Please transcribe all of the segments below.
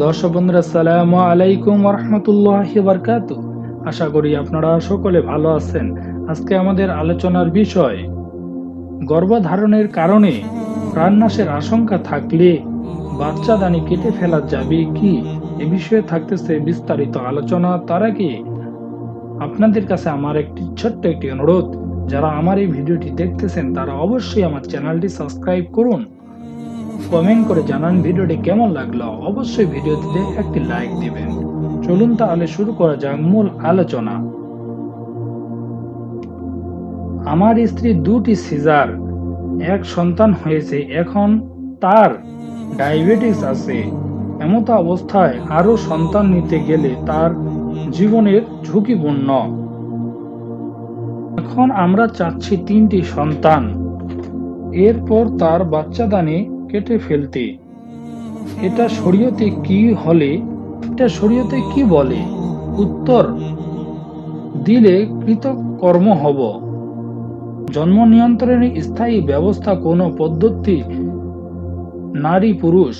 দর্শক বন্ধুরা, আসসালামু আলাইকুম ওয়া রাহমাতুল্লাহি ওয়া বারাকাতুহু। আশা করি আপনারা সকলে ভালো আছেন। আজকে আমাদের আলোচনার বিষয় গর্ভধারণের কারণে প্রাণনাশের আশঙ্কা থাকলে বাচ্চাদানি কেটে ফেলা যাবে কি, এ বিষয়ে থাকতেছে বিস্তারিত আলোচনা। তার আগে আপনাদের কাছে আমার ছোট্ট একটি অনুরোধ, যারা আমার এই ভিডিওটি দেখতেছেন তারা অবশ্যই আমার চ্যানেলটি সাবস্ক্রাইব করুন, কমেন্ট করে জানান ভিডিওটি কেমন লাগলো, অবশ্যই ভিডিওটিতে একটি লাইক দিবেন। চলুন তাহলে শুরু করা যাক মূল আলোচনা। আমার স্ত্রী 2টি সিজার, এক সন্তান হয়েছে, এখন তার ডায়াবেটিস আছে। এমত অবস্থায় আরো সন্তান নিতে গেলে তার জীবনের ঝুঁকিপূর্ণ। এখন আমরা চাচ্ছি 3টি সন্তান, এরপর তার বাচ্চাদানি কেটে ফেলতে। এটা শরীয়তে কি বলে? উত্তর দিলে কৃতকর্ম হব। জন্ম নিয়ন্ত্রণের স্থায়ী ব্যবস্থা কোনো পদ্ধতি নারী পুরুষ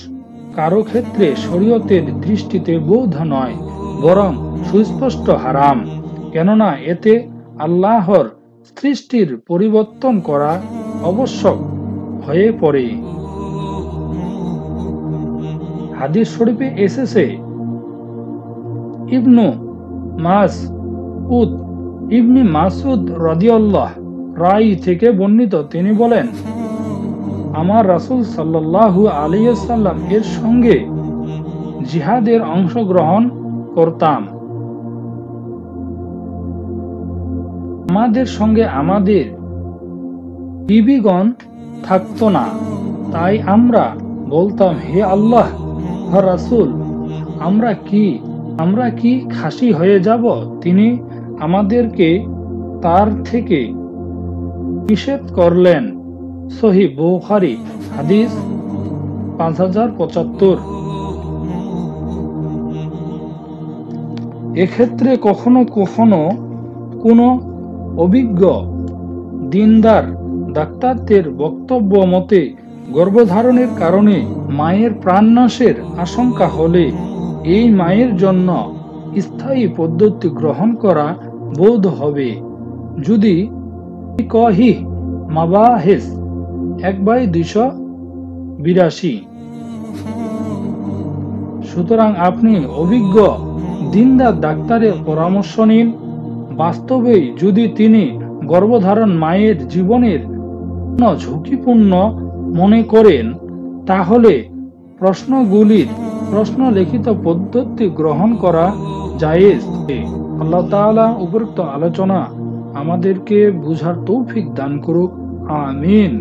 কারো ক্ষেত্রে শরীয়তের দৃষ্টিতে বৈধ নয়, বরং সুস্পষ্ট হারাম। কেননা এতে আল্লাহর সৃষ্টির পরিবর্তন করা আবশ্যক হয়ে পড়ে। হাদিস শরীফে এসেছে, ইবনে মাসউদ রাদিয়াল্লাহু রাই থেকে বর্ণিত, তিনি বলেন, আমার রাসূল সাল্লাল্লাহু আলাইহি ওয়াসাল্লাম এর সঙ্গে জিহাদের অংশগ্রহণ করতাম। আমাদের সঙ্গে আমাদের বিবিগণ থাকতো না, তাই আমরা বলতাম, হে আল্লাহ রাসূল, আমরা কি খাসি হয়ে যাব? তিনি আমাদেরকে তার থেকে নিষেধ করলেন। সহিহ বুখারী হাদিস 5075। এক্ষেত্রে কখনো কখনো কোনো অভিজ্ঞ দিনদার ডাক্তারদের বক্তব্য মতে গর্ভধারণের কারণে মায়ের প্রাণনাশের আশঙ্কা হলে এই মায়ের জন্য স্থায়ী পদ্ধতি গ্রহণ করা বৈধ হবে। যদি কহি মাবাহিস 1/282। সুতরাং আপনি অভিজ্ঞ দিনদার ডাক্তারের পরামর্শ নিন। বাস্তবেই যদি তিনি গর্ভধারণ মায়ের জীবনের ঝুঁকিপূর্ণ মনে করেন, তাহলে প্রশ্নলিখিত পদ্ধতি গ্রহণ করা জায়েজ। আল্লাহ তাআলা উপরোক্ত আলোচনা আমাদেরকে বুঝার তৌফিক দান করুক। আমিন।